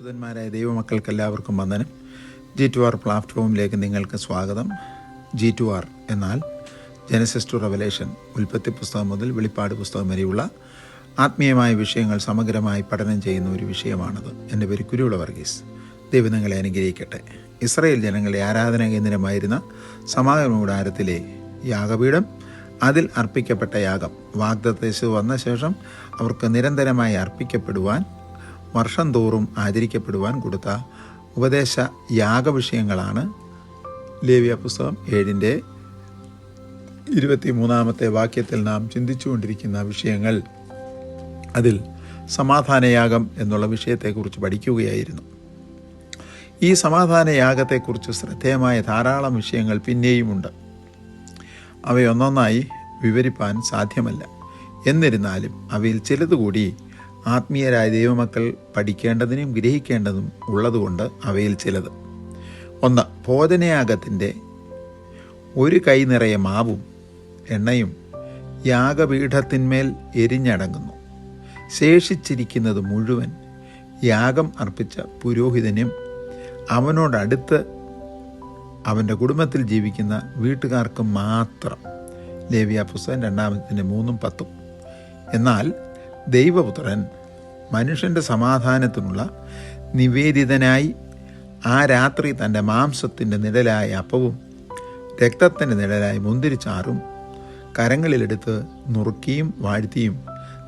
പരിശുദ്ധന്മാരായ ദൈവമക്കൾക്ക് എല്ലാവർക്കും വന്ദനം. G2R പ്ലാറ്റ്ഫോമിലേക്ക് നിങ്ങൾക്ക് സ്വാഗതം. G2R എന്നാൽ ജനസിസ് ടു റെവലേഷൻ, ഉൽപ്പത്തി പുസ്തകം മുതൽ വെളിപ്പാട് പുസ്തകം വരെയുള്ള ആത്മീയമായ വിഷയങ്ങൾ സമഗ്രമായി പഠനം ചെയ്യുന്ന ഒരു വിഷയമാണത്. എൻ്റെ പേര് കുരുവിള വർഗീസ്. ദൈവം നിങ്ങളെ അനുഗ്രഹിക്കട്ടെ. ഇസ്രായേൽ ജനങ്ങളുടെ ആരാധനാ കേന്ദ്രമായിരുന്ന സമാഗമ കൂടാരത്തിലെ യാഗപീഠം, അതിൽ അർപ്പിക്കപ്പെട്ട യാഗം, വാഗ്ദത്തം വന്ന ശേഷം അവർക്ക് നിരന്തരമായി അർപ്പിക്കപ്പെടുവാൻ, വർഷം തോറും ആചരിക്കപ്പെടുവാൻ കൊടുത്ത ഉപദേശ യാഗവിഷയങ്ങളാണ് ലേവ്യ പുസ്തകം 7:23 നാം ചിന്തിച്ചുകൊണ്ടിരിക്കുന്ന വിഷയങ്ങൾ. അതിൽ സമാധാനയാഗം എന്നുള്ള വിഷയത്തെക്കുറിച്ച് പഠിക്കുകയായിരുന്നു. ഈ സമാധാനയാഗത്തെക്കുറിച്ച് ശ്രദ്ധേയമായ ധാരാളം വിഷയങ്ങൾ പിന്നെയുമുണ്ട്. അവയൊന്നൊന്നായി വിവരിപ്പാൻ സാധ്യമല്ല. എന്നിരുന്നാലും അവയിൽ ചിലതുകൂടി ആത്മീയരായ ദൈവമക്കൾ പഠിക്കേണ്ടതിനും ഗ്രഹിക്കേണ്ടതും ഉള്ളതുകൊണ്ട് അവയിൽ ചിലത്. ഒന്ന്, ഭോജനയാഗത്തിൻ്റെ ഒരു കൈ നിറയെ മാവും എണ്ണയും യാഗപീഠത്തിന്മേൽ എരിഞ്ഞടങ്ങുന്നു. ശേഷിച്ചിരിക്കുന്നത് മുഴുവൻ യാഗം അർപ്പിച്ച പുരോഹിതനും അവനോടടുത്ത് അവൻ്റെ കുടുംബത്തിൽ ജീവിക്കുന്ന വീട്ടുകാർക്ക് മാത്രം. ലേവ്യ പുസ്തകം 2:3-10. എന്നാൽ ദൈവപുത്രൻ മനുഷ്യൻ്റെ സമാധാനത്തിനുള്ള നിവേദിതനായി ആ രാത്രി തൻ്റെ മാംസത്തിൻ്റെ നിഴലായ അപ്പവും രക്തത്തിൻ്റെ നിഴലായ മുന്തിരിച്ചാറും കരങ്ങളിലെടുത്ത് നുറുക്കിയും വാഴ്ത്തിയും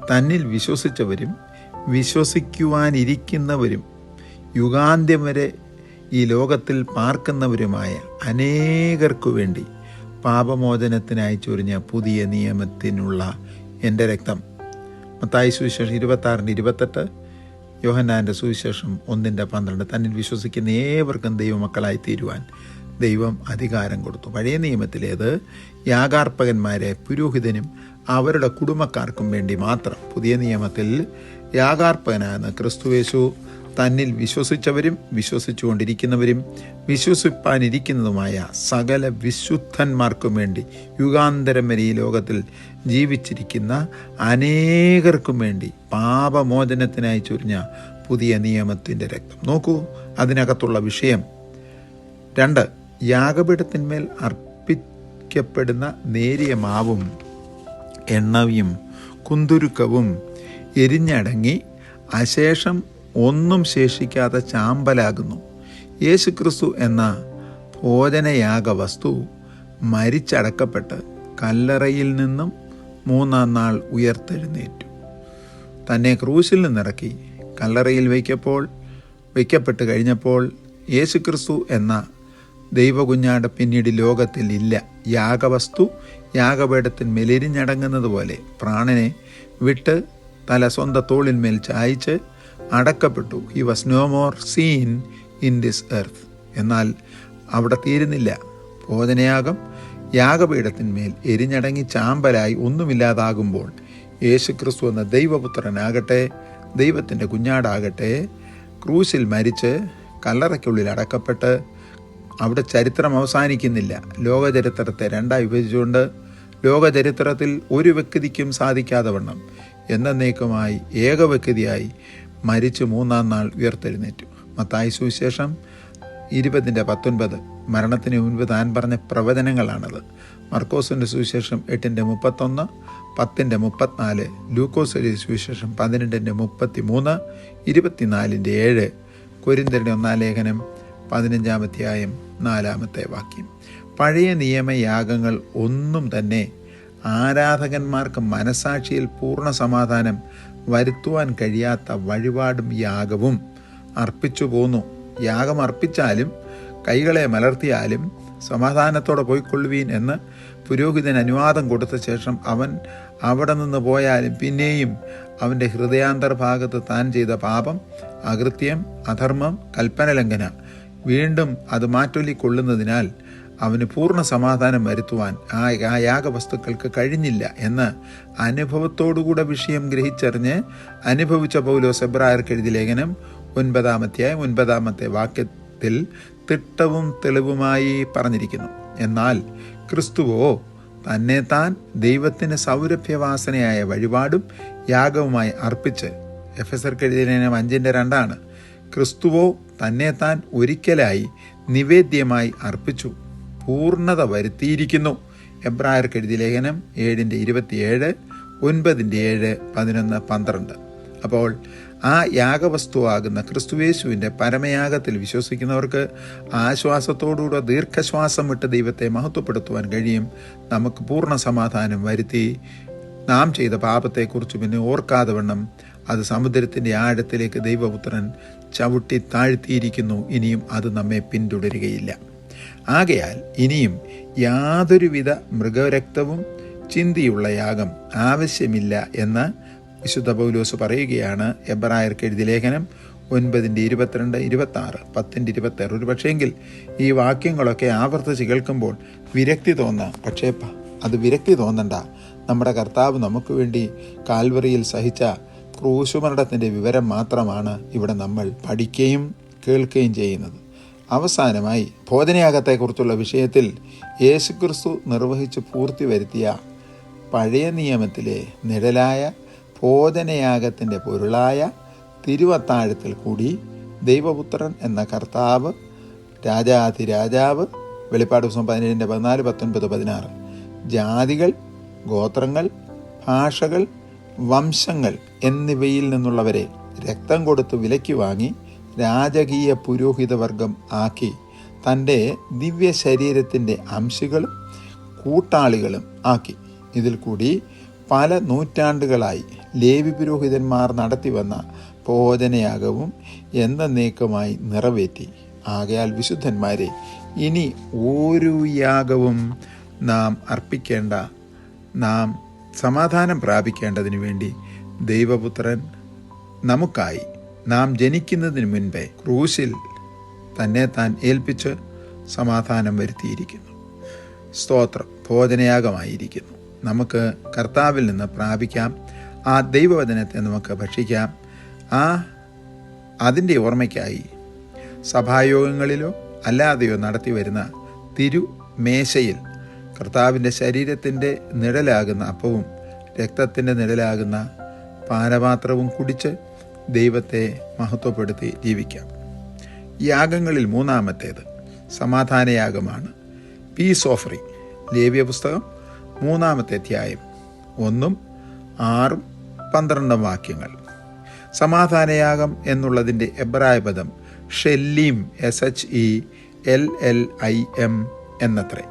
തന്നിൽ വിശ്വസിച്ചവരും വിശ്വസിക്കുവാനിരിക്കുന്നവരും യുഗാന്ത്യം വരെ ഈ ലോകത്തിൽ പാർക്കുന്നവരുമായ അനേകർക്കു വേണ്ടി പാപമോചനത്തിനായി ചൊരിഞ്ഞ പുതിയ നിയമത്തിനുള്ള എൻ്റെ രക്തം. മത്തായി സുവിശേഷം 26:28, യോഹന്നാൻ്റെ സുവിശേഷം 1:12. തന്നിൽ വിശ്വസിക്കുന്ന ഏവർക്കും ദൈവമക്കളായി തീരുവാൻ ദൈവം അധികാരം കൊടുത്തു. പഴയ നിയമത്തിലേത് യാഗാർപ്പകന്മാരെ പുരോഹിതനും അവരുടെ കുടുംബക്കാർക്കും വേണ്ടി മാത്രം. പുതിയ നിയമത്തിൽ യാഗാർപ്പകനാകുന്ന ക്രിസ്തുയേശു തന്നിൽ വിശ്വസിച്ചവരും വിശ്വസിച്ചുകൊണ്ടിരിക്കുന്നവരും വിശ്വസിപ്പാനിരിക്കുന്നതുമായ സകല വിശുദ്ധന്മാർക്കും വേണ്ടി യുഗാന്തരം വരെ ഈ ലോകത്തിൽ ജീവിച്ചിരിക്കുന്ന അനേകർക്കും വേണ്ടി പാപമോചനത്തിനായി ചൊരിഞ്ഞ പുതിയ നിയമത്തിൻ്റെ രക്തം. നോക്കൂ അതിനകത്തുള്ള വിഷയം. 2, യാഗപീഠത്തിന്മേൽ അർപ്പിക്കപ്പെടുന്ന നേരിയ മാവും എണ്ണയും കുന്തുരുക്കവും എരിഞ്ഞടങ്ങി അശേഷം ഒന്നും ശേഷിക്കാതെ ചാമ്പലാകുന്നു. യേശുക്രിസ്തു എന്ന ഭോജനയാഗ വസ്തു മരിച്ചടക്കപ്പെട്ട് കല്ലറയിൽ നിന്നും 3-ാം നാൾ ഉയർത്തെഴുന്നേറ്റു. തന്നെ ക്രൂശിൽ നിന്നിറക്കി കല്ലറയിൽ വയ്ക്കപ്പെട്ട് കഴിഞ്ഞപ്പോൾ യേശുക്രിസ്തു എന്ന ദൈവകുഞ്ഞാട് പിന്നീട് ലോകത്തിൽ ഇല്ല. യാഗവസ്തു യാഗപീഠത്തിന്മേൽ എരിഞ്ഞടങ്ങുന്നത് പോലെ പ്രാണനെ വിട്ട് തല സ്വന്തം തോളിന്മേൽ ചായ്ച്ച് അടക്കപ്പെട്ടു. He was no more seen in this earth. എന്നാൽ അവിടെ തീരുന്നില്ല. ഭോജനയാഗം യാഗപീഠത്തിന്മേൽ എരിഞ്ഞടങ്ങി ചാമ്പലായി ഒന്നുമില്ലാതാകുമ്പോൾ യേശുക്രിസ്തു എന്ന ദൈവപുത്രനാകട്ടെ, ദൈവത്തിൻ്റെ കുഞ്ഞാടാകട്ടെ, ക്രൂശിൽ മരിച്ച് കല്ലറയ്ക്കുള്ളിൽ അടക്കപ്പെട്ട് അവിടെ ചരിത്രം അവസാനിക്കുന്നില്ല. ലോകചരിത്രത്തെ 2 വിഭജിച്ചുകൊണ്ട് ലോകചരിത്രത്തിൽ ഒരു വ്യക്തിക്കും സാധിക്കാതെ വണ്ണം എന്നേക്കുമായി ഏകവ്യക്തിയായി മരിച്ച് 3-ാം നാൾ ഉയർത്തെഴുന്നേറ്റു. മത്തായി സുവിശേഷം 20:19. മരണത്തിന് മുൻപ് താൻ പറഞ്ഞ പ്രവചനങ്ങളാണത്. മർക്കോസിൻ്റെ സുവിശേഷം 8:31, 10:34, ലൂക്കോസ് സുവിശേഷം 12:33, 24:7, കൊരിന്ത്യരുടെ 1-ാം ലേഖനം 15-ാം അധ്യായം 4-ാമത്തെ വാക്യം. പഴയ നിയമയാഗങ്ങൾ ഒന്നും തന്നെ ആരാധകന്മാർക്ക് മനസാക്ഷിയിൽ പൂർണ്ണ സമാധാനം വരുത്തുവാൻ കഴിയാത്ത വഴിപാടും യാഗവും അർപ്പിച്ചു പോന്നു. യാഗം അർപ്പിച്ചാലും കൈകളെ മലർത്തിയാലും സമാധാനത്തോടെ പോയിക്കൊള്ളുവീൻ എന്ന് പുരോഹിതൻ അനുവാദം കൊടുത്ത ശേഷം അവൻ അവിടെ നിന്ന് പോയാലും പിന്നെയും അവൻ്റെ ഹൃദയാന്തർഭാഗത്ത് താൻ ചെയ്ത പാപം, അകൃത്യം, അധർമ്മം, കൽപ്പനലംഘന വീണ്ടും അത് മാറ്റൊല്ലിക്കൊള്ളുന്നതിനാൽ അവന് പൂർണ്ണ സമാധാനം വരുത്തുവാൻ ആ യാഗവസ്തുക്കൾക്ക് കഴിഞ്ഞില്ല എന്ന് അനുഭവത്തോടുകൂടെ വിഷയം ഗ്രഹിച്ചറിഞ്ഞ് അനുഭവിച്ച പൗലോസ് എബ്രായർക്ക് എഴുതിയ ലേഖനം 9-ാം അധ്യായം 9-ാമത്തെ വാക്യത്തിൽ തിട്ടവും തെളിവുമായി പറഞ്ഞിരിക്കുന്നു. എന്നാൽ ക്രിസ്തുവോ തന്നെത്താൻ ദൈവത്തിന് സൗരഭ്യവാസനയായ വഴിപാടും യാഗവുമായി അർപ്പിച്ച്, എഫെസർക്ക് എഴുതിയ ലേഖനം 5:2, ക്രിസ്തുവോ തന്നെത്താൻ ഒരിക്കലായി നിവേദ്യമായി അർപ്പിച്ചു പൂർണ്ണത വരുത്തിയിരിക്കുന്നു. എബ്രായർക്ക് എഴുതിയ ലേഖനം 7:27, 9:7, 11, 12. അപ്പോൾ ആ യാഗവസ്തുവാകുന്ന ക്രിസ്തുയേശുവിൻ്റെ പരമയാഗത്തിൽ വിശ്വസിക്കുന്നവർക്ക് ആശ്വാസത്തോടുകൂടെ ദീർഘശ്വാസം വിട്ട് ദൈവത്തെ മഹത്വപ്പെടുത്തുവാൻ കഴിയും. നമുക്ക് പൂർണ്ണ സമാധാനം വരുത്തി നാം ചെയ്ത പാപത്തെക്കുറിച്ച് പിന്നെ ഓർക്കാതെ വണ്ണം അത് സമുദ്രത്തിൻ്റെ ആഴത്തിലേക്ക് ദൈവപുത്രൻ ചവിട്ടി താഴ്ത്തിയിരിക്കുന്നു. ഇനിയും അത് നമ്മെ പിന്തുടരുകയില്ല. ആകയാൽ ഇനിയും യാതൊരുവിധ മൃഗരക്തവും ചിന്തിയുള്ള യാഗം ആവശ്യമില്ല എന്ന് വിശുദ്ധ പൗലോസ് പറയുകയാണ്. എബ്രായർക്ക് എഴുതിയ ലേഖനം 9:22, 26, 10:26. ഒരു പക്ഷേങ്കിൽ ഈ വാക്യങ്ങളൊക്കെ ആവർത്തിച്ച് കേൾക്കുമ്പോൾ വിരക്തി തോന്നാം. പക്ഷേ അത് വിരക്തി തോന്നണ്ട. നമ്മുടെ കർത്താവ് നമുക്ക് വേണ്ടി കാൽവറിയിൽ സഹിച്ച ക്രൂശുമരണത്തിൻ്റെ വിവരം മാത്രമാണ് ഇവിടെ നമ്മൾ പഠിക്കുകയും കേൾക്കുകയും ചെയ്യുന്നത്. അവസാനമായി ഭോജനയാഗത്തെക്കുറിച്ചുള്ള വിഷയത്തിൽ യേശുക്രിസ്തു നിർവഹിച്ച് പൂർത്തി വരുത്തിയ പഴയ നിയമത്തിലെ നിഴലായ ഭോജനയാഗത്തിൻ്റെ പൊരുളായ തിരുവത്താഴത്തിൽ കൂടി ദൈവപുത്രൻ എന്ന കർത്താവ് രാജാധിരാജാവ് വെളിപ്പാട് പുസ്തകം 17, 14, 19, 16 ജാതികൾ, ഗോത്രങ്ങൾ, ഭാഷകൾ, വംശങ്ങൾ എന്നിവയിൽ നിന്നുള്ളവരെ രക്തം കൊടുത്ത് വിലയ്ക്ക് വാങ്ങി രാജകീയ പുരോഹിതവർഗം ആക്കി തൻ്റെ ദിവ്യ ശരീരത്തിൻ്റെ അംശികളും കൂട്ടാളികളും ആക്കി. ഇതിൽ കൂടി പല നൂറ്റാണ്ടുകളായി ലേവി പുരോഹിതന്മാർ നടത്തിവന്ന ഭോജനയാഗവും എന്നേക്കുമായി നിറവേറ്റി. ആകയാൽ വിശുദ്ധന്മാരെ, ഇനി ഒരു യാഗവും നാം അർപ്പിക്കേണ്ട. നാം സമാധാനം പ്രാപിക്കേണ്ടതിനു വേണ്ടി ദൈവപുത്രൻ നമുക്കായി നാം ജനിക്കുന്നതിന് മുൻപേ ക്രൂശിൽ തന്നെത്താൻ ഏൽപ്പിച്ച് സമാധാനം വരുത്തിയിരിക്കുന്നു. സ്തോത്രം. ഭോജനയാഗമായിരിക്കുന്നു. നമുക്ക് കർത്താവിൽ നിന്ന് പ്രാപിക്കാം. ആ ദൈവവചനത്തെ നമുക്ക് ഭക്ഷിക്കാം. അതിൻ്റെ ഓർമ്മയ്ക്കായി സഭായോഗങ്ങളിലോ അല്ലാതെയോ നടത്തി വരുന്ന തിരുമേശയിൽ കർത്താവിൻ്റെ ശരീരത്തിൻ്റെ നിഴലാകുന്ന അപ്പവും രക്തത്തിൻ്റെ നിഴലാകുന്ന പാനപാത്രവും കുടിച്ച് ദൈവത്തെ മഹത്വപ്പെടുത്തി ജീവിക്കാം. യാഗങ്ങളിൽ മൂന്നാമത്തേത് സമാധാനയാഗമാണ്. Piece offering. ലേവ്യ പുസ്തകം 3-ാമത്തെ അധ്യായം 1, 6, 12 വാക്യങ്ങൾ. സമാധാനയാഗം എന്നുള്ളതിൻ്റെ എബ്രായ പദം ഷെല്ലീം, SHELLIM എന്നത്രേ.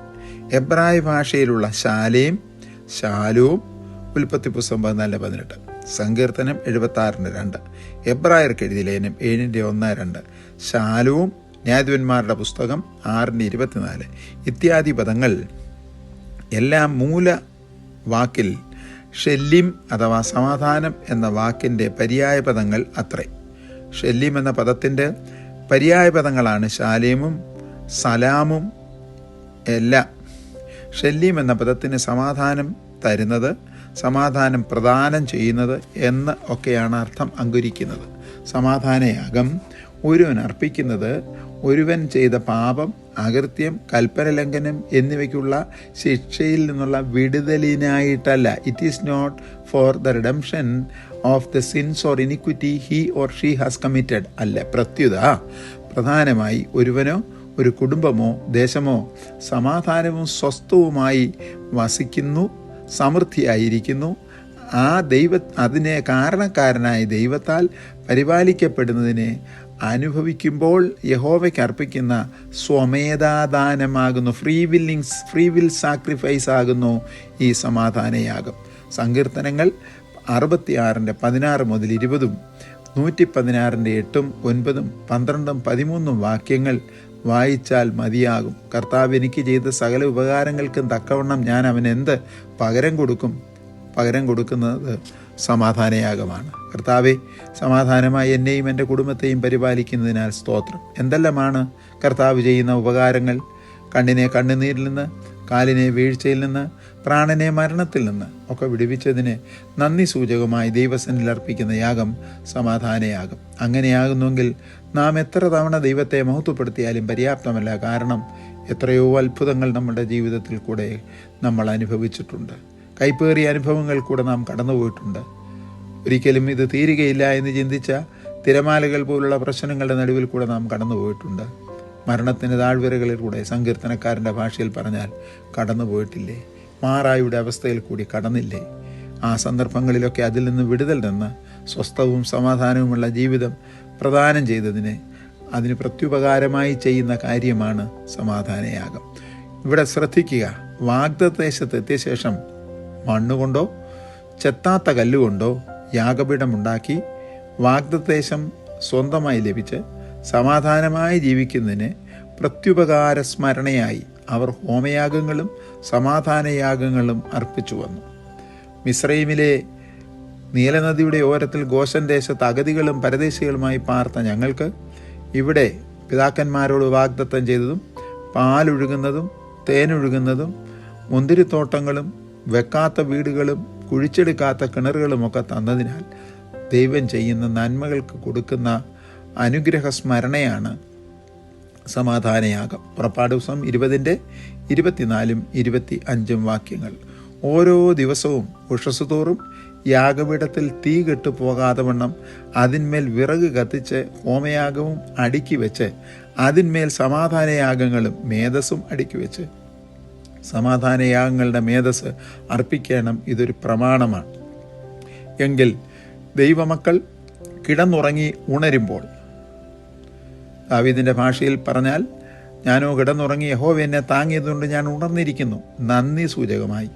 എബ്രായ ഭാഷയിലുള്ള ശാലേം, ശാലോം ഉൽപ്പത്തി പുസ്തകം 14-18, സങ്കീർത്തനം 76:2, എബ്രായർക്ക് എഴുതിയ ലേഖനം 7:1-2, ശാലോം ന്യായാധിപന്മാരുടെ പുസ്തകം 6:24 ഇത്യാദി പദങ്ങൾ എല്ലാം മൂല വാക്കിൽ ഷെല്ലിം അഥവാ സമാധാനം എന്ന വാക്കിൻ്റെ പര്യായ പദങ്ങൾ അത്രേ. ഷെല്ലിം എന്ന പദത്തിൻ്റെ പര്യായ പദങ്ങളാണ് ശാലേമും സലാമും എല്ലാം. ഷെല്ലിം എന്ന പദത്തിന് സമാധാനം തരുന്നത്, സമാധാനം പ്രദാനം ചെയ്യുന്നത് എന്ന് ഒക്കെയാണ് അർത്ഥം അങ്കുരിക്കുന്നത്. സമാധാനയാഗം ഒരുവൻ അർപ്പിക്കുന്നത് ഒരുവൻ ചെയ്ത പാപം, അകൃത്യം, കൽപ്പന ലംഘനം എന്നിവയ്ക്കുള്ള ശിക്ഷയിൽ നിന്നുള്ള വിടുതലിനായിട്ടല്ല. It is not for the redemption of the sins or iniquity he or she has committed അല്ല. പ്രത്യുത പ്രധാനമായി ഒരുവനോ ഒരു കുടുംബമോ ദേശമോ സമാധാനവും സ്വസ്ഥവുമായി വസിക്കുന്നു, സമൃദ്ധിയായിരിക്കുന്നു. അതിനെ കാരണക്കാരനായ ദൈവത്താൽ പരിപാലിക്കപ്പെടുന്നതിനെ അനുഭവിക്കുമ്പോൾ യഹോവയ്ക്ക് അർപ്പിക്കുന്ന സ്വമേധാദാനമാകുന്നു, ഫ്രീ വിൽ സാക്രിഫൈസ് ആകുന്നു ഈ സമാധാനയാഗം. സങ്കീർത്തനങ്ങൾ 66:16 മുതൽ 20, 116:8, 9, 12, 13 വാക്യങ്ങൾ വായിച്ചാൽ മതിയാകും. കർത്താവ് എനിക്ക് ചെയ്ത സകല ഉപകാരങ്ങൾക്കും തക്കവണ്ണം ഞാൻ അവന് എന്ത് പകരം കൊടുക്കും? പകരം കൊടുക്കുന്നത് സമാധാനയാഗമാണ്. കർത്താവെ, സമാധാനമായി എന്നെയും എൻ്റെ കുടുംബത്തെയും പരിപാലിക്കുന്നതിനാൽ സ്തോത്രം. എന്തെല്ലാമാണ് കർത്താവ് ചെയ്യുന്ന ഉപകാരങ്ങൾ? കണ്ണിനെ കണ്ണുനീരിൽ നിന്ന്, കാലിനെ വീഴ്ചയിൽ നിന്ന്, പ്രാണനെ മരണത്തിൽ നിന്ന് ഒക്കെ വിടുവിച്ചതിന് നന്ദി സൂചകമായി ദൈവസന്നിധിയിൽ അർപ്പിക്കുന്ന യാഗം സമാധാനയാഗം. അങ്ങനെയാകുന്നുവെങ്കിൽ നാം എത്ര തവണ ദൈവത്തെ മഹത്വപ്പെടുത്തിയാലും പര്യാപ്തമല്ല. കാരണം എത്രയോ അത്ഭുതങ്ങൾ നമ്മുടെ ജീവിതത്തിൽ കൂടെ നമ്മൾ അനുഭവിച്ചിട്ടുണ്ട്. കൈപ്പേറിയ അനുഭവങ്ങൾ കൂടെ നാം കടന്നുപോയിട്ടുണ്ട്. ഒരിക്കലും ഇത് തീരുകയില്ല എന്ന് ചിന്തിച്ച തിരമാലകൾ പോലുള്ള പ്രശ്നങ്ങളുടെ നടുവിൽ കൂടെ നാം കടന്നു പോയിട്ടുണ്ട്. മരണത്തിൻ്റെ താഴ്വരകളിൽ കൂടെ സങ്കീർത്തനക്കാരൻ്റെ ഭാഷയിൽ പറഞ്ഞാൽ കടന്നു പോയിട്ടില്ലേ? മാറായുടെ അവസ്ഥയിൽ കൂടി കടന്നില്ലേ? ആ സന്ദർഭങ്ങളിലൊക്കെ അതിൽ നിന്ന് വിടുതൽ നിന്ന് സ്വസ്ഥവും സമാധാനവുമുള്ള ജീവിതം പ്രദാനം ചെയ്തതിന് അതിന് പ്രത്യുപകാരമായി ചെയ്യുന്ന കാര്യമാണ് സമാധാനയാഗം. ഇവിടെ ശ്രദ്ധിക്കുക, വാഗ്ദത്തദേശത്ത് എത്തിയ ശേഷം മണ്ണുകൊണ്ടോ ചെത്താത്ത കല്ലുകൊണ്ടോ യാഗപീഠമുണ്ടാക്കി വാഗ്ദത്തദേശം സ്വന്തമായി ലഭിച്ച് സമാധാനമായി ജീവിക്കുന്നതിന് പ്രത്യുപകാര സ്മരണയായി അവർ ഹോമയാഗങ്ങളും സമാധാനയാഗങ്ങളും അർപ്പിച്ചു വന്നു. മിസ്രൈമിലെ നീലനദിയുടെ ഓരത്തിൽ ഗോശൻ ദേശത്ത് അഗതികളും പരദേശികളുമായി പാർത്ത ഞങ്ങൾക്ക് ഇവിടെ പിതാക്കന്മാരോട് വാഗ്ദത്തം ചെയ്തതും പാലൊഴുകുന്നതും തേനൊഴുകുന്നതും മുന്തിരിത്തോട്ടങ്ങളും വെക്കാത്ത വീടുകളും കുഴിച്ചെടുക്കാത്ത കിണറുകളുമൊക്കെ തന്നതിനാൽ ദൈവം ചെയ്യുന്ന നന്മകൾക്ക് കൊടുക്കുന്ന അനുഗ്രഹ സ്മരണയാണ് സമാധാനയാഗം. പുറപ്പാട് ദിവസം 20-24-25 വാക്യങ്ങൾ. ഓരോ ദിവസവും ഉഷസ്സുതോറും യാഗപീഠത്തിൽ തീ കെട്ടു പോകാതെ വണ്ണം അതിന്മേൽ വിറക് കത്തിച്ച് ഹോമയാഗവും അടുക്കി വെച്ച് അതിന്മേൽ സമാധാനയാഗങ്ങളും മേധസ്സും അടുക്കി വെച്ച് സമാധാനയാഗങ്ങളുടെ മേധസ് അർപ്പിക്കണം. ഇതൊരു പ്രമാണമാണ്. എങ്കിൽ ദൈവമക്കൾ കിടന്നുറങ്ങി ഉണരുമ്പോൾ, ദാവീദിൻ്റെ ഭാഷയിൽ പറഞ്ഞാൽ, ഞാനോ കിടന്നുറങ്ങി യഹോവ എന്നെ താങ്ങിയതുകൊണ്ട് ഞാൻ ഉണർന്നിരിക്കുന്നു, നന്ദി സൂചകമായി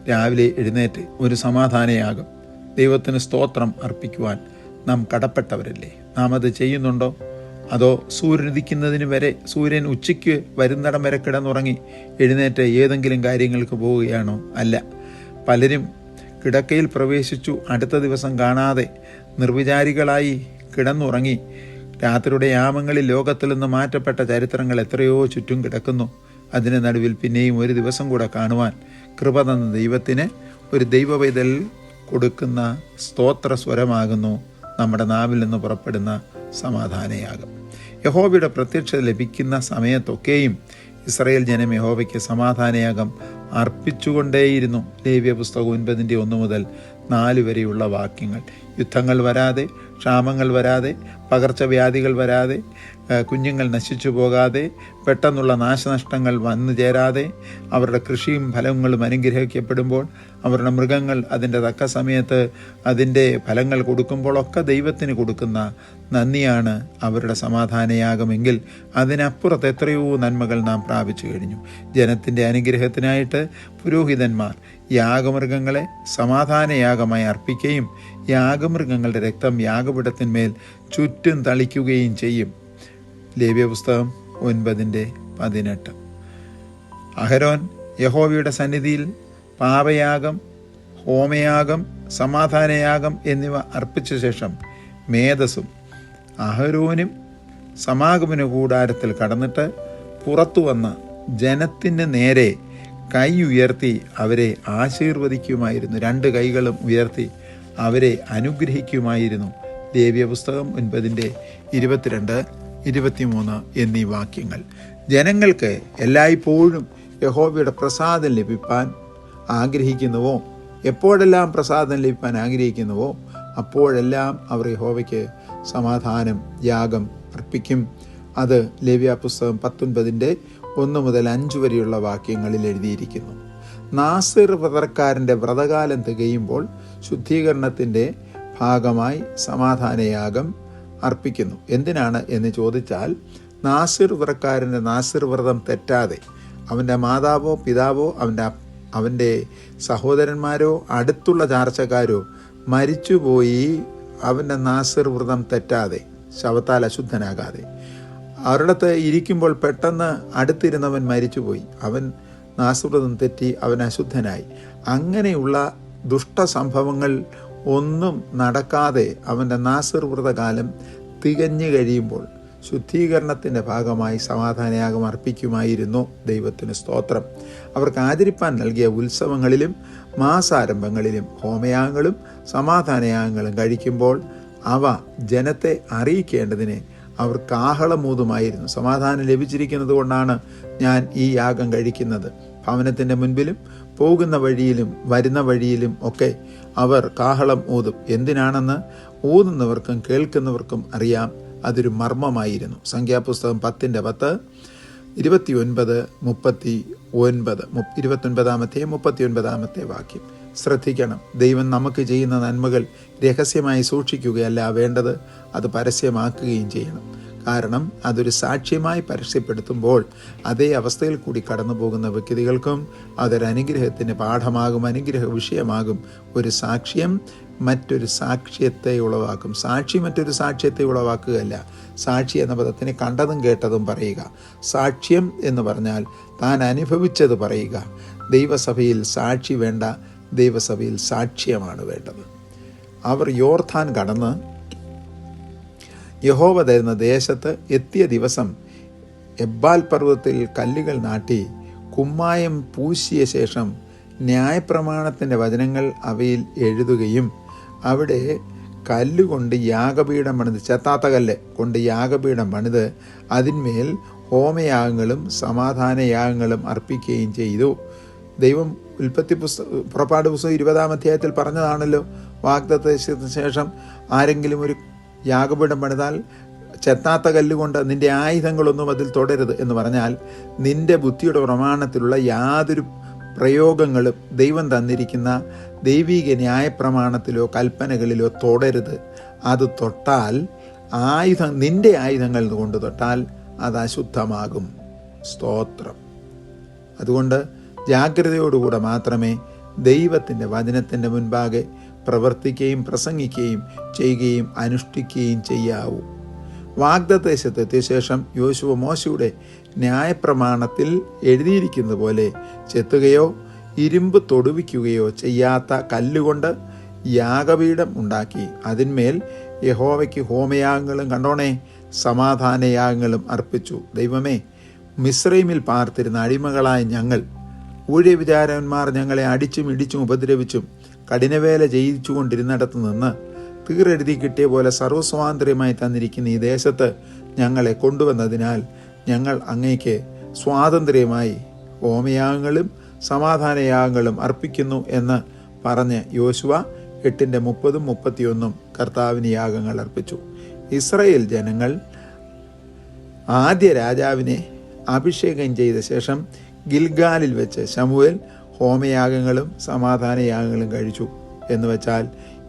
രാവിലെ എഴുന്നേറ്റ് ഒരു സമാധാനയാഗം ദൈവത്തിന് സ്തോത്രം അർപ്പിക്കുവാൻ നാം കടപ്പെട്ടവരല്ലേ? നാം അത് ചെയ്യുന്നുണ്ടോ? അതോ സൂര്യനുദിക്കുന്നതിന് വരെ, സൂര്യൻ ഉച്ചയ്ക്ക് വരുന്നിടം വരെ കിടന്നുറങ്ങി എഴുന്നേറ്റ് ഏതെങ്കിലും കാര്യങ്ങൾക്ക് പോവുകയാണോ? അല്ല. പലരും കിടക്കയിൽ പ്രവേശിച്ചു അടുത്ത ദിവസം കാണാതെ നിർവിചാരികളായി കിടന്നുറങ്ങി രാത്രിയുടെ യാമങ്ങളിൽ ലോകത്തിൽ നിന്ന് മാറ്റപ്പെട്ട ചരിത്രങ്ങൾ എത്രയോ ചുറ്റും കിടക്കുന്നു. അതിന് നടുവിൽ പിന്നെയും ഒരു ദിവസം കൂടെ കാണുവാൻ കൃപ തന്ന ദൈവത്തിന് ഒരു ദൈവപൈതൽ കൊടുക്കുന്ന സ്തോത്ര സ്വരമാകുന്നു നമ്മുടെ നാവിൽ നിന്ന് പുറപ്പെടുന്ന സമാധാനയാഗം. യഹോവയുടെ പ്രത്യക്ഷത ലഭിക്കുന്ന സമയത്തൊക്കെയും ഇസ്രായേൽ ജനം യഹോവയ്ക്ക് സമാധാനയാഗം അർപ്പിച്ചുകൊണ്ടേയിരുന്നു. ലേവ്യ പുസ്തകം 9:1-4 വരെയുള്ള വാക്യങ്ങൾ. യുദ്ധങ്ങൾ വരാതെ, ക്ഷാമങ്ങൾ വരാതെ, പകർച്ചവ്യാധികൾ വരാതെ, കുഞ്ഞുങ്ങൾ നശിച്ചു പോകാതെ, പെട്ടെന്നുള്ള നാശനഷ്ടങ്ങൾ വന്നു ചേരാതെ, അവരുടെ കൃഷിയും ഫലങ്ങളും അനുഗ്രഹിക്കപ്പെടുമ്പോൾ, അവരുടെ മൃഗങ്ങൾ അതിൻ്റെ തക്ക സമയത്ത് അതിൻ്റെ ഫലങ്ങൾ കൊടുക്കുമ്പോഴൊക്കെ ദൈവത്തിന് കൊടുക്കുന്ന നന്ദിയാണ് അവരുടെ സമാധാനയാഗമെങ്കിൽ അതിനപ്പുറത്ത് എത്രയോ നന്മകൾ നാം പ്രാപിച്ചു കഴിഞ്ഞു. ജനത്തിൻ്റെ അനുഗ്രഹത്തിനായിട്ട് പുരോഹിതന്മാർ യാഗമൃഗങ്ങളെ സമാധാനയാഗമായി അർപ്പിക്കുകയും യാഗമൃഗങ്ങളുടെ രക്തം യാഗപീഠത്തിന്മേൽ ചുറ്റും തളിക്കുകയും ചെയ്യും. ലേവ്യ പുസ്തകം 9:18. അഹരോൻ യഹോവയുടെ സന്നിധിയിൽ പാപയാഗം, ഹോമയാഗം, സമാധാനയാഗം എന്നിവ അർപ്പിച്ച ശേഷം മേധസ്സും അഹരോനും സമാഗമന കൂടാരത്തിൽ കടന്നിട്ട് പുറത്തു വന്ന് ജനത്തിന് നേരെ കൈ ഉയർത്തി അവരെ ആശീർവദിക്കുമായിരുന്നു. 2 കൈകളും ഉയർത്തി അവരെ അനുഗ്രഹിക്കുമായിരുന്നു. ലേവ്യ പുസ്തകം 9:22-23 എന്നീ വാക്യങ്ങൾ. ജനങ്ങൾക്ക് എല്ലായ്പ്പോഴും യഹോവയുടെ പ്രസാദം ലഭിപ്പാൻ ആഗ്രഹിക്കുന്നുവോ, എപ്പോഴെല്ലാം പ്രസാദം ലഭിപ്പാൻ ആഗ്രഹിക്കുന്നുവോ അപ്പോഴെല്ലാം അവർ യഹോവയ്ക്ക് സമാധാനം യാഗം അർപ്പിക്കും. അത് ലേവ്യ പുസ്തകം 19:1-5 വരെയുള്ള വാക്യങ്ങളിൽ എഴുതിയിരിക്കുന്നു. നാസിർ വ്രതക്കാരൻ്റെ വ്രതകാലം തികയുമ്പോൾ ശുദ്ധീകരണത്തിൻ്റെ ഭാഗമായി സമാധാനയാഗം അർപ്പിക്കുന്നു. എന്തിനാണ് എന്ന് ചോദിച്ചാൽ, നാസിർ വ്രതക്കാരൻ്റെ നാസിർ വ്രതം തെറ്റാതെ അവൻ്റെ മാതാവോ പിതാവോ അവൻ്റെ സഹോദരന്മാരോ അടുത്തുള്ള ചാർച്ചക്കാരോ മരിച്ചുപോയി അവൻ്റെ നാസിർ വ്രതം തെറ്റാതെ ശവത്താൽ അശുദ്ധനാകാതെ അവരുടെ ഇരിക്കുമ്പോൾ പെട്ടെന്ന് അടുത്തിരുന്നവൻ മരിച്ചുപോയി, അവൻ നാസിർവ്രതം തെറ്റി അവൻ അശുദ്ധനായി. അങ്ങനെയുള്ള ദുഷ്ടസംഭവങ്ങൾ ഒന്നും നടക്കാതെ അവൻ്റെ നാസിർ വ്രതകാലം തികഞ്ഞു കഴിയുമ്പോൾ ശുദ്ധീകരണത്തിൻ്റെ ഭാഗമായി സമാധാനയാഗം അർപ്പിക്കുമായിരുന്നു. ദൈവത്തിന് സ്തോത്രം. അവർക്ക് ആചരിപ്പാൻ നൽകിയ ഉത്സവങ്ങളിലും മാസാരംഭങ്ങളിലും ഹോമയാഗങ്ങളും സമാധാനയാഗങ്ങളും കഴിക്കുമ്പോൾ അവ ജനത്തെ അറിയിക്കേണ്ടതിന് അവർ കാഹളമൂതുമായിരുന്നു. സമാധാനം ലഭിച്ചിരിക്കുന്നത് കൊണ്ടാണ് ഞാൻ ഈ യാഗം കഴിക്കുന്നത്. ഭവനത്തിൻ്റെ മുൻപിലും പോകുന്ന വഴിയിലും വരുന്ന വഴിയിലും ഒക്കെ അവർ കാഹളം ഊതും. എന്തിനാണെന്ന് ഊതുന്നവർക്കും കേൾക്കുന്നവർക്കും അറിയാം. അതൊരു മർമ്മമായിരുന്നു. സംഖ്യാപുസ്തകം 10:10, 29, 39, 39 വാക്യം. ശ്രദ്ധിക്കണം, ദൈവം നമുക്ക് ചെയ്യുന്ന നന്മകൾ രഹസ്യമായി സൂക്ഷിക്കുകയല്ല വേണ്ടത്, അത് പരസ്യമാക്കുകയും ചെയ്യണം. കാരണം അതൊരു സാക്ഷ്യമായി പരസ്യപ്പെടുത്തുമ്പോൾ അതേ അവസ്ഥയിൽ കൂടി കടന്നു പോകുന്ന വ്യക്തികൾക്കും അതൊരു അനുഗ്രഹത്തിന് പാഠമാകും, അനുഗ്രഹ വിഷയമാകും. ഒരു സാക്ഷ്യം മറ്റൊരു സാക്ഷ്യത്തെ ഉളവാക്കും. സാക്ഷി മറ്റൊരു സാക്ഷ്യത്തെ ഉളവാക്കുകയല്ല. സാക്ഷി എന്ന പദത്തിന് കണ്ടതും കേട്ടതും പറയുക. സാക്ഷ്യം എന്ന് പറഞ്ഞാൽ താൻ അനുഭവിച്ചത് പറയുക. ദൈവസഭയിൽ സാക്ഷി വേണ്ട, ദൈവസഭയിൽ സാക്ഷ്യമാണ് വേണ്ടത്. അവർ യോർദാൻ കടന്ന് യഹോവ തരുന്ന ദേശത്ത് എത്തിയ ദിവസം എബ്ബാൽ പർവ്വതത്തിൽ കല്ലുകൾ നാട്ടി കുമ്മായം പൂശിയ ശേഷം ന്യായപ്രമാണത്തിൻ്റെ വചനങ്ങൾ അവയിൽ എഴുതുകയും അവിടെ കല്ലുകൊണ്ട് യാഗപീഠം പണിത്, ചെത്താത്ത കല്ല് കൊണ്ട് യാഗപീഠം പണിത് അതിന്മേൽ ഹോമയാഗങ്ങളും സമാധാനയാഗങ്ങളും അർപ്പിക്കുകയും ചെയ്തു. ദൈവം പുറപ്പാട് പുസ്തകം 20-ാം അധ്യായത്തിൽ പറഞ്ഞതാണല്ലോ, വാഗ്ദത്തത്തിന് ശേഷം ആരെങ്കിലും ഒരു യാഗപീഠം പണിതാൽ ചെത്താത്ത കല്ലുകൊണ്ട് നിന്റെ ആയുധങ്ങളൊന്നും അതിൽ തൊടരുത് എന്ന് പറഞ്ഞാൽ നിന്റെ ബുദ്ധിയുടെ പ്രമാണത്തിലുള്ള യാതൊരു പ്രയോഗങ്ങളും ദൈവം തന്നിരിക്കുന്ന ദൈവിക ന്യായപ്രമാണത്തിലോ കൽപ്പനകളിലോ തൊടരുത്. അത് തൊട്ടാൽ നിന്റെ ആയുധങ്ങൾ കൊണ്ട് തൊട്ടാൽ അത് അശുദ്ധമാകും. സ്തോത്രം. അതുകൊണ്ട് ജാഗ്രതയോടുകൂടെ മാത്രമേ ദൈവത്തിൻ്റെ വചനത്തിൻ്റെ മുൻപാകെ പ്രവർത്തിക്കുകയും പ്രസംഗിക്കുകയും ചെയ്യുകയും അനുഷ്ഠിക്കുകയും ചെയ്യാവൂ. വാഗ്ദത്തദേശത്തെത്തിയ ശേഷം യോശുവ മോശയുടെ ന്യായപ്രമാണത്തിൽ എഴുതിയിരിക്കുന്നത് പോലെ ചെത്തുകയോ ഇരുമ്പ് തൊടുവിക്കുകയോ ചെയ്യാത്ത കല്ലുകൊണ്ട് യാഗപീഠം ഉണ്ടാക്കി അതിന്മേൽ യഹോവയ്ക്ക് ഹോമയാഗങ്ങളും കണ്ടോണേ സമാധാനയാഗങ്ങളും അർപ്പിച്ചു. ദൈവമേ, മിസ്രൈമിൽ പാർത്തിരുന്ന അടിമകളായ ഞങ്ങൾ, ഊഴിയവിചാരന്മാർ ഞങ്ങളെ അടിച്ചും ഇടിച്ചും ഉപദ്രവിച്ചും കഠിനവേല ചെയ്യിച്ചു കൊണ്ടിരുന്നിടത്ത് നിന്ന് തീരെഴുതി കിട്ടിയ പോലെ സർവ്വസ്വാതന്ത്ര്യമായി തന്നിരിക്കുന്ന ഈ ദേശത്ത് ഞങ്ങളെ കൊണ്ടുവന്നതിനാൽ ഞങ്ങൾ അങ്ങേക്ക് സ്വാതന്ത്ര്യമായി ഹോമയാഗങ്ങളും സമാധാനയാഗങ്ങളും അർപ്പിക്കുന്നു എന്ന് പറഞ്ഞ് യോശുവ 8:30-31 കർത്താവിന് യാഗങ്ങൾ അർപ്പിച്ചു. ഇസ്രായേൽ ജനങ്ങൾ ആദ്യ രാജാവിനെ അഭിഷേകം ചെയ്ത ശേഷം ഗിൽഗാലിൽ വെച്ച് ശമൂവേൽ ഹോമയാഗങ്ങളും സമാധാനയാഗങ്ങളും കഴിച്ചു. എന്ന് വെച്ചാൽ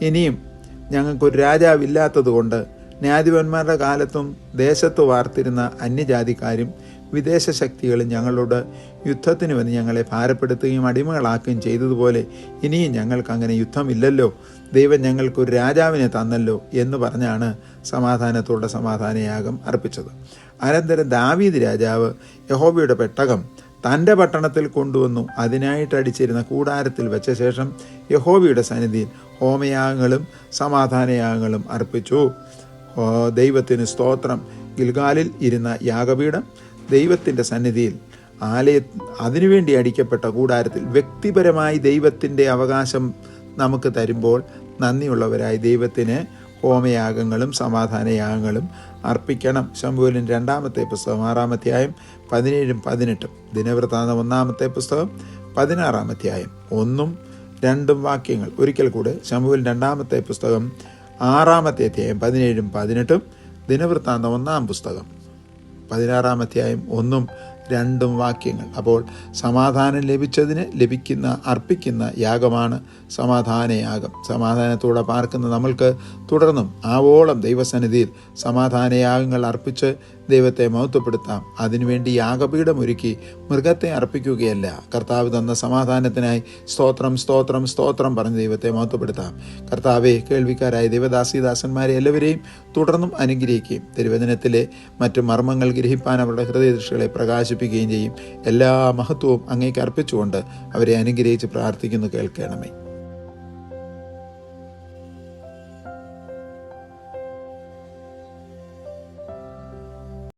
ഇനിയും ഞങ്ങൾക്കൊരു രാജാവില്ലാത്തത് കൊണ്ട് ന്യായാധിപന്മാരുടെ കാലത്തും ദേശത്ത് വാർത്തിരുന്ന അന്യജാതിക്കാരും വിദേശ ശക്തികളും ഞങ്ങളോട് യുദ്ധത്തിന് വന്ന് ഞങ്ങളെ ഭാരപ്പെടുത്തുകയും അടിമകളാക്കുകയും ചെയ്തതുപോലെ ഇനിയും ഞങ്ങൾക്ക് അങ്ങനെ യുദ്ധമില്ലല്ലോ, ദൈവം ഞങ്ങൾക്കൊരു രാജാവിനെ തന്നല്ലോ എന്ന് പറഞ്ഞാണ് സമാധാനത്തോടെ സമാധാനയാഗം അർപ്പിച്ചത്. അനന്തരം ദാവീദ് രാജാവ് യഹോവയുടെ പെട്ടകം തൻ്റെ പട്ടണത്തിൽ കൊണ്ടുവന്നു അതിനായിട്ട് അടിച്ചിരുന്ന കൂടാരത്തിൽ വെച്ച ശേഷം യഹോവയുടെ സന്നിധിയിൽ ഹോമയാഗങ്ങളും സമാധാനയാഗങ്ങളും അർപ്പിച്ചു. ദൈവത്തിന് സ്തോത്രം. ഗിൽഗാലിൽ ഇരുന്ന യാഗപീഠം ദൈവത്തിൻ്റെ സന്നിധിയിൽ അതിനുവേണ്ടി അടിക്കപ്പെട്ട കൂടാരത്തിൽ വ്യക്തിപരമായി ദൈവത്തിൻ്റെ അവകാശം നമുക്ക് തരുമ്പോൾ നന്ദിയുള്ളവരായി ദൈവത്തിന് ഹോമയാഗങ്ങളും സമാധാനയാഗങ്ങളും അർപ്പിക്കണം. ശമൂവേലിൻ്റെ 2-ാമത്തെ പുസ്തകം 6-ാം അധ്യായം 17-18, ദിനവൃത്താന്തം 1-ാമത്തെ പുസ്തകം 16-ാം അധ്യായം 1-2 വാക്യങ്ങൾ. ഒരിക്കൽ കൂടെ ശമൂവേൽ 2-ാമത്തെ പുസ്തകം 6-ാമത്തെ അധ്യായം 17-18, ദിനവൃത്താന്തം 1-ാം പുസ്തകം 16-ാം അധ്യായം 1-2 വാക്യങ്ങൾ. അപ്പോൾ സമാധാനം അർപ്പിക്കുന്ന യാഗമാണ് സമാധാനയാഗം. സമാധാനത്തോടെ പാർക്കുന്ന നമ്മൾക്ക് തുടർന്നും ആവോളം ദൈവസന്നിധിയിൽ സമാധാനയാഗങ്ങൾ അർപ്പിച്ച് ദൈവത്തെ മഹത്വപ്പെടുത്താം. അതിനുവേണ്ടി യാഗപീഠമൊരുക്കി മൃഗത്തെ അർപ്പിക്കുകയല്ല, കർത്താവ് തന്ന സമാധാനത്തിനായി സ്തോത്രം സ്തോത്രം സ്തോത്രം പറഞ്ഞ് ദൈവത്തെ മഹത്വപ്പെടുത്താം. കർത്താവെ, കേൾവിക്കാരായ ദൈവദാസീദാസന്മാരെ എല്ലാവരെയും തുടർന്നും അനുഗ്രഹിക്കുകയും തിരുവചനത്തിലെ മറ്റു മർമ്മങ്ങൾ ഗ്രഹിപ്പാൻ അവരുടെ ഹൃദയദൃഷ്ടികളെ പ്രകാശിപ്പിക്കുകയും ചെയ്യും. എല്ലാ മഹത്വവും അങ്ങേക്ക് അർപ്പിച്ചുകൊണ്ട് അവരെ അനുഗ്രഹിച്ച് പ്രാർത്ഥിക്കുന്നു. കേൾക്കണമേ.